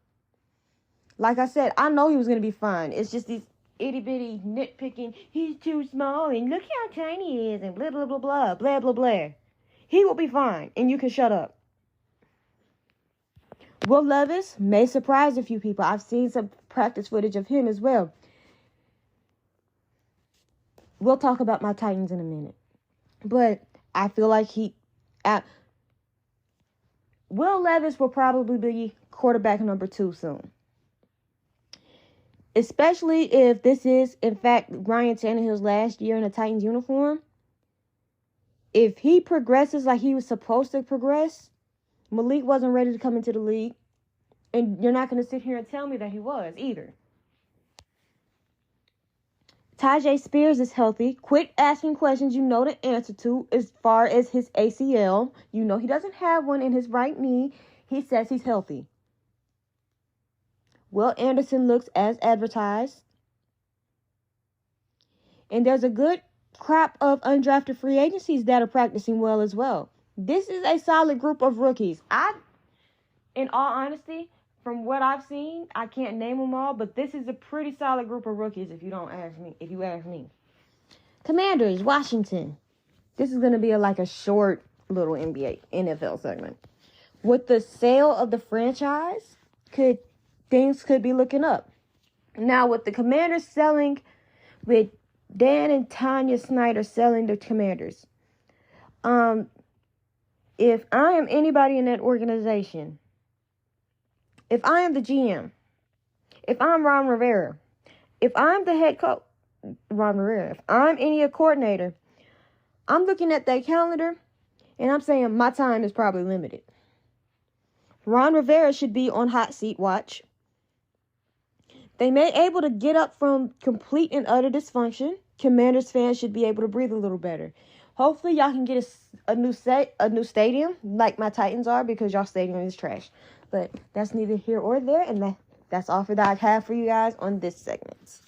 Like I said, I know he was going to be fine. It's just these itty-bitty nitpicking. He's too small, and look how tiny he is, and blah, blah, blah, blah, blah, blah, blah. He will be fine, and you can shut up. Will Levis may surprise a few people. I've seen some practice footage of him as well. We'll talk about my Titans in a minute. But I feel like Will Levis will probably be quarterback number 2 soon. Especially if this is, in fact, Ryan Tannehill's last year in a Titans uniform. If he progresses like he was supposed to progress, Malik wasn't ready to come into the league. And you're not going to sit here and tell me that he was either. Tyjae Spears is healthy. Quit asking questions you know the answer to as far as his ACL. You know he doesn't have one in his right knee. He says he's healthy. Will Anderson looks as advertised. And there's a good crop of undrafted free agencies that are practicing well as well. This is a solid group of rookies. In all honesty, from what I've seen, I can't name them all, but this is a pretty solid group of rookies if you ask me. Commanders, Washington. This is going to be a short little NFL segment. With the sale of the franchise, things could be looking up. Now, with the Commanders selling, with Dan and Tanya Snyder selling the Commanders, if I am anybody in that organization, if I am the GM, if I'm Ron Rivera, if I'm the head coach, if I'm any coordinator, I'm looking at that calendar and I'm saying my time is probably limited. Ron Rivera should be on hot seat watch. They may able to get up from complete and utter dysfunction. Commanders fans should be able to breathe a little better. Hopefully y'all can get a new stadium like my Titans are, because y'all stadium is trash. But that's neither here or there, and that's all that I have for you guys on this segment.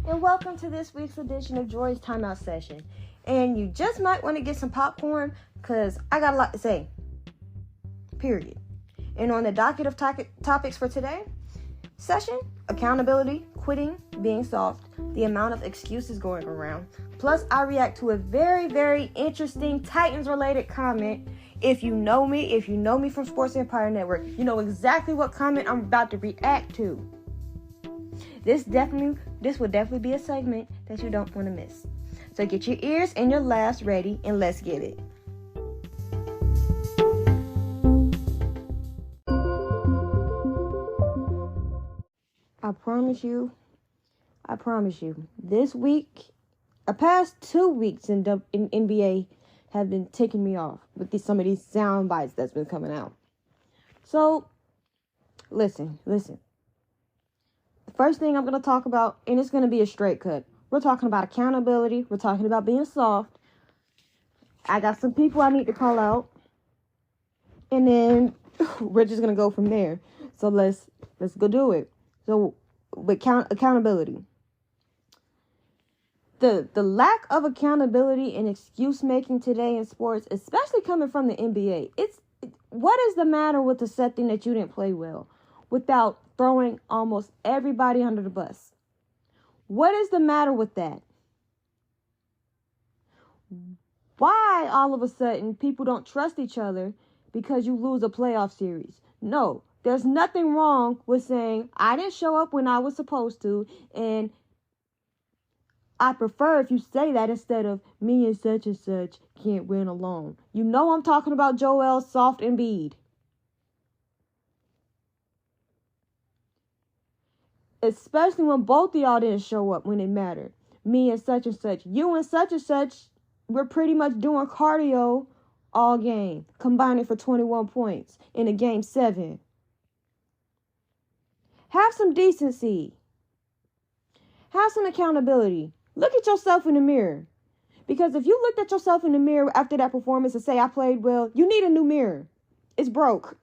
And welcome to this week's edition of Jori's Timeout Session. And you just might want to get some popcorn, because I got a lot to say. Period. And on the docket of topics for today, session, accountability, quitting, being soft, the amount of excuses going around. Plus, I react to a very, very interesting Titans-related comment. If you know me from Sports Empire Network, you know exactly what comment I'm about to react to. This would definitely be a segment that you don't want to miss. So get your ears and your laughs ready, and let's get it. I promise you, this week, the past 2 weeks in NBA have been ticking me off with some of these sound bites that's been coming out. So, listen. The first thing I'm going to talk about, and it's going to be a straight cut. We're talking about accountability. We're talking about being soft. I got some people I need to call out. And then we're just going to go from there. So let's go do it. So, with accountability. The lack of accountability and excuse making today in sports, especially coming from the NBA, what is the matter with accepting that you didn't play well without throwing almost everybody under the bus? What is the matter with that? Why all of a sudden people don't trust each other because you lose a playoff series? No, there's nothing wrong with saying I didn't show up when I was supposed to, and I prefer if you say that instead of me and such can't win alone. You know I'm talking about Joel Soft Embiid. Especially when both of y'all didn't show up when it mattered. Me and such, you and such, we're pretty much doing cardio all game, combining for 21 points in a game 7. Have some decency. Have some accountability. Look at yourself in the mirror. Because if you looked at yourself in the mirror after that performance and say, I played well, you need a new mirror. It's broke.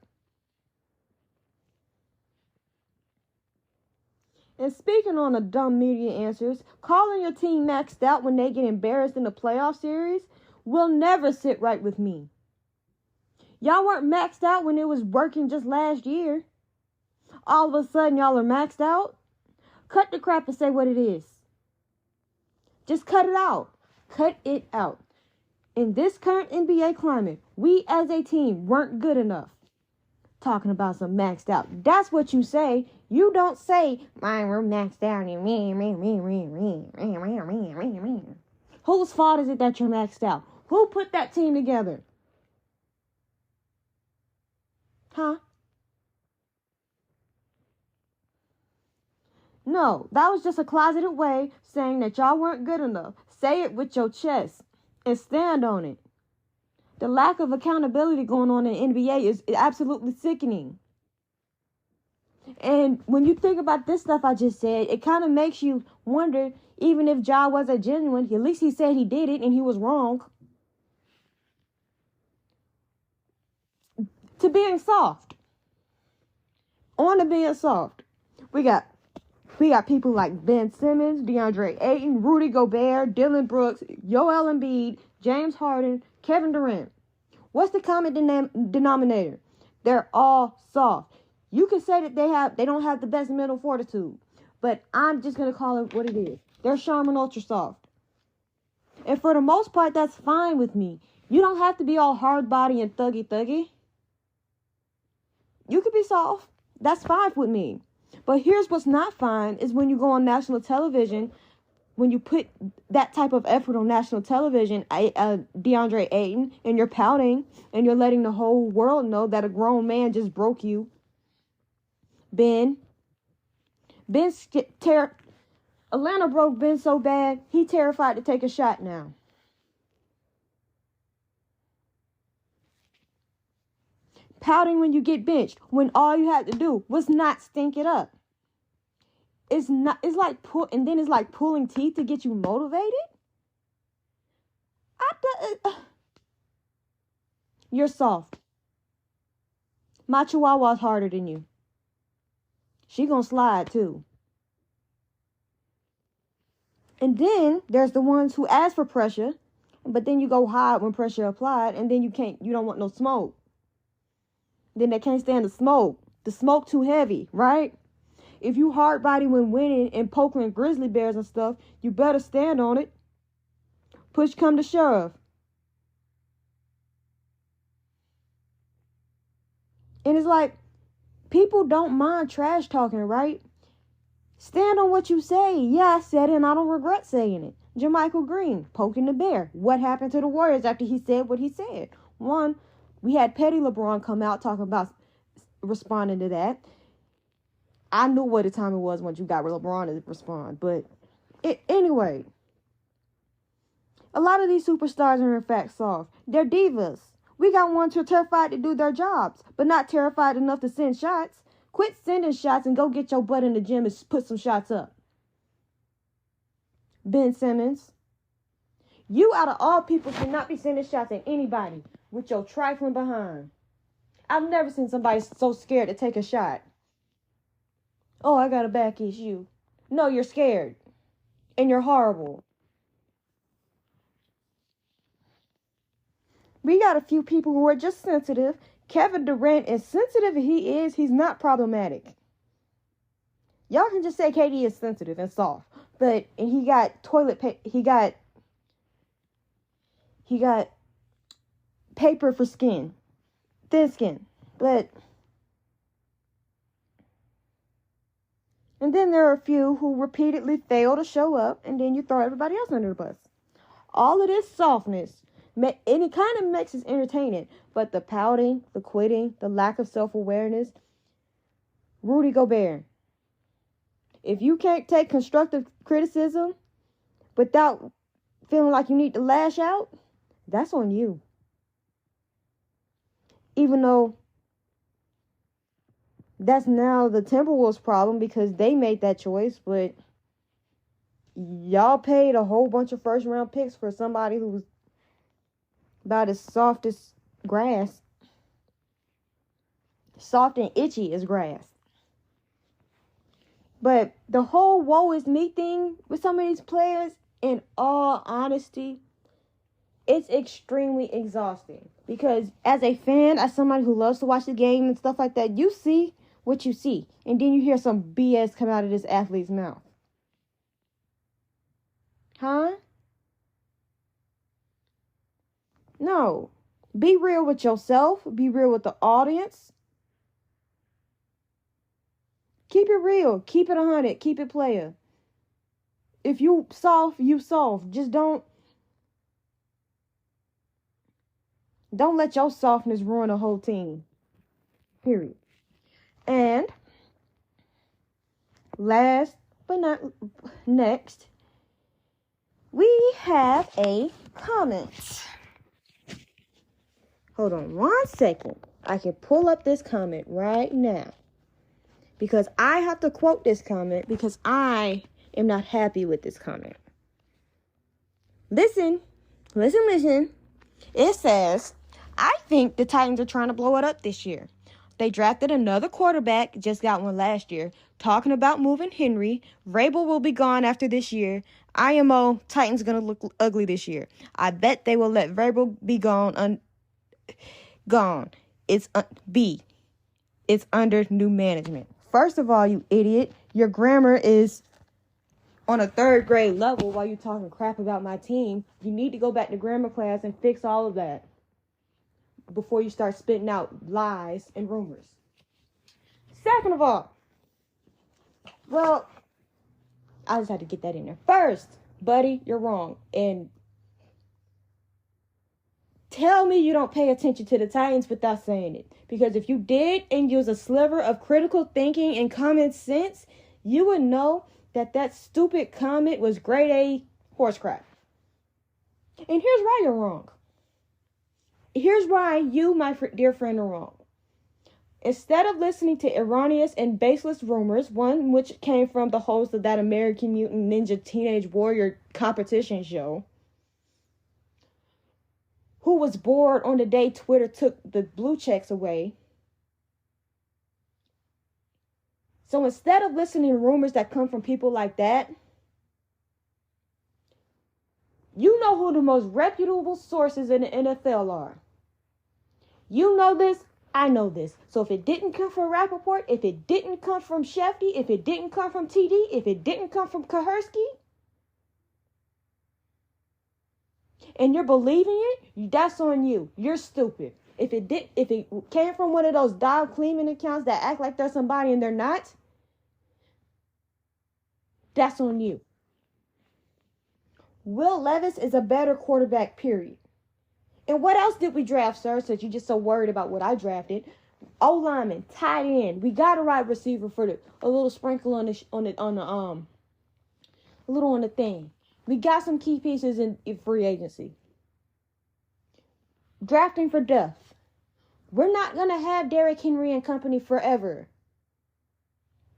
And speaking on the dumb media answers, calling your team maxed out when they get embarrassed in the playoff series will never sit right with me. Y'all weren't maxed out when it was working just last year. All of a sudden, y'all are maxed out? Cut the crap and say what it is. Just cut it out. Cut it out. In this current NBA climate, we as a team weren't good enough. Talking about some maxed out. That's what you say. You don't say, mine were maxed out. Whose fault is it that you're maxed out? Who put that team together? Huh? No, that was just a closeted way saying that y'all weren't good enough. Say it with your chest and stand on it. The lack of accountability going on in the NBA is absolutely sickening. And when you think about this stuff I just said, it kind of makes you wonder, even if Ja wasn't genuine, at least he said he did it and he was wrong. To being soft. On to being soft. We got people like Ben Simmons, DeAndre Ayton, Rudy Gobert, Dylan Brooks, Joel Embiid, James Harden, Kevin Durant. What's the common denominator? They're all soft. You can say that they don't have the best mental fortitude, but I'm just going to call it what it is. They're Charmin Ultra Soft. And for the most part, that's fine with me. You don't have to be all hard body and thuggy. You could be soft. That's fine with me. But here's what's not fine is when you go on national television, when you put that type of effort on national television, DeAndre Ayton, and you're pouting and you're letting the whole world know that a grown man just broke you. Atlanta broke Ben so bad, he terrified to take a shot now. Pouting when you get benched, when all you had to do was not stink it up. It's like pulling teeth to get you motivated. You're soft. My Chihuahua's harder than you. She gonna slide too. And then there's the ones who ask for pressure, But then you go hide when pressure applied, and then you don't want no smoke. Then they can't stand the smoke. The smoke too heavy, right? If you hard body when winning and poking grizzly bears and stuff, you better stand on it. Push come to shove. And it's like, people don't mind trash talking, right? Stand on what you say. Yeah, I said it and I don't regret saying it. Jermichael Green, poking the bear. What happened to the Warriors after he said what he said? One, we had Petty LeBron come out talking about responding to that. I knew what the time it was once you got LeBron to respond. But anyway, a lot of these superstars are in fact soft. They're divas. We got ones who are terrified to do their jobs, but not terrified enough to send shots. Quit sending shots and go get your butt in the gym and put some shots up. Ben Simmons, you out of all people should not be sending shots at anybody with your trifling behind. I've never seen somebody so scared to take a shot. Oh, I got a back issue. No, you're scared. And you're horrible. We got a few people who are just sensitive. Kevin Durant, as sensitive as he is, he's not problematic. Y'all can just say KD is sensitive and soft. And he got toilet paper. He got paper for skin. Thin skin. And then there are a few who repeatedly fail to show up, and then you throw everybody else under the bus. All of this softness, and it kind of makes it entertaining, but the pouting, the quitting, the lack of self-awareness, Rudy Gobert. If you can't take constructive criticism without feeling like you need to lash out, that's on you. Even though that's now the Timberwolves' problem because they made that choice, but y'all paid a whole bunch of first-round picks for somebody who was about as soft as grass. Soft and itchy as grass. But the whole woe is me thing with some of these players, in all honesty, it's extremely exhausting. Because as a fan, as somebody who loves to watch the game and stuff like that, you see what you see. And then you hear some BS come out of this athlete's mouth. Huh? No. Be real with yourself. Be real with the audience. Keep it real. Keep it 100. Keep it player. If you soft, you soft. Just don't let your softness ruin a whole team. Period. And last but not next, we have a comment. Hold on 1 second. I can pull up this comment right now. Because I have to quote this comment because I am not happy with this comment. Listen. It says, I think the Titans are trying to blow it up this year. They drafted another quarterback, just got one last year, talking about moving Henry. Vrabel will be gone after this year. IMO, Titans going to look ugly this year. I bet they will let Vrabel be gone. It's under new management. First of all, you idiot, your grammar is on a 3rd grade level while you're talking crap about my team. You need to go back to grammar class and fix all of that before you start spitting out lies and rumors. Second of all, well, I just had to get that in there. First, buddy, you're wrong. And tell me you don't pay attention to the Titans without saying it. Because if you did and use a sliver of critical thinking and common sense, you would know that stupid comment was grade A horse crap. And here's why you're wrong. Here's why you, my dear friend, are wrong. Instead of listening to erroneous and baseless rumors, one which came from the host of that American Mutant Ninja Teenage Warrior competition show, who was bored on the day Twitter took the blue checks away. So instead of listening to rumors that come from people like that, you know know who the most reputable sources in the NFL are. You know this, I know this. So if it didn't come from Rappaport, if it didn't come from Shefty, if it didn't come from TD, if it didn't come from Kahersky, and you're believing it, that's on you. You're stupid. If it came from one of those dial cleaning accounts that act like they're somebody and they're not, that's on you. Will Levis is a better quarterback, period. And what else did we draft, sir? Since you're just so worried about what I drafted. O-lineman, tight end. We got a right receiver for a little sprinkle on the thing. We got some key pieces in free agency. Drafting for depth. We're not going to have Derrick Henry and company forever.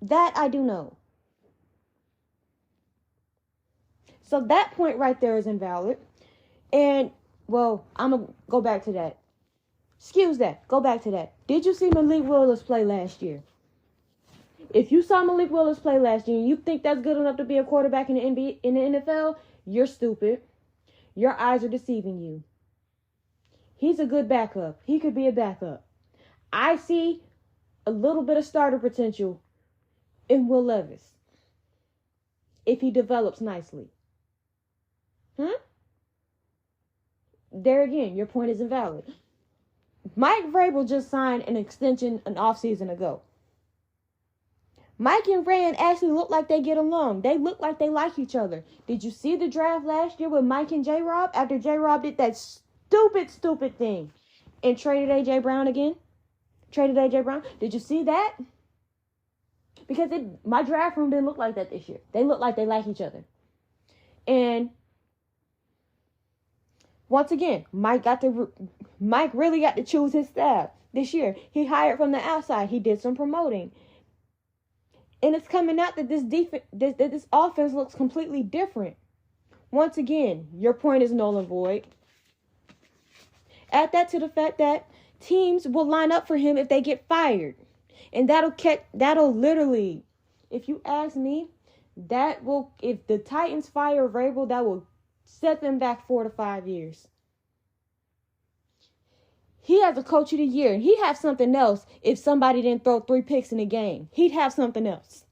That I do know. So that point right there is invalid. And, well, I'm going to go back to that. Excuse that. Go back to that. Did you see Malik Willis play last year? If you saw Malik Willis play last year and you think that's good enough to be a quarterback in the NFL, you're stupid. Your eyes are deceiving you. He's a good backup. He could be a backup. I see a little bit of starter potential in Will Levis if he develops nicely. There again, your point is invalid. Mike Vrabel just signed an extension an offseason ago. Mike and Rand actually look like they get along. They look like they like each other. Did you see the draft last year with Mike and J-Rob after J-Rob did that stupid thing and traded A.J. Brown again? Did you see that? Because my draft room didn't look like that this year. They look like they like each other. And once again, Mike really got to choose his staff this year. He hired from the outside. He did some promoting. And it's coming out that this offense looks completely different. Once again, your point is null and void. Add that to the fact that teams will line up for him if they get fired. And that'll literally, if you ask me, if the Titans fire Vrabel, that will set them back 4 to 5 years. He has a coach of the year, and he'd have something else if somebody didn't throw 3 picks in a game. He'd have something else.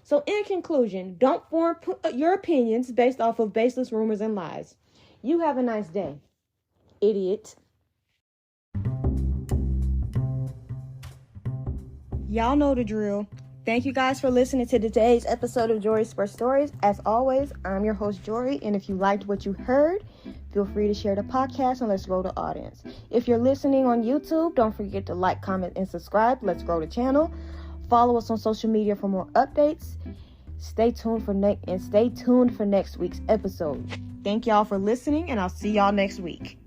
So in conclusion, don't form your opinions based off of baseless rumors and lies. You have a nice day, idiot. Y'all know the drill. Thank you guys for listening to today's episode of Jori Sports Stories. As always, I'm your host, Jori, and if you liked what you heard, feel free to share the podcast and let's grow the audience. If you're listening on YouTube, don't forget to like, comment, and subscribe. Let's grow the channel. Follow us on social media for more updates. Stay tuned for next week's episode. Thank y'all for listening, and I'll see y'all next week.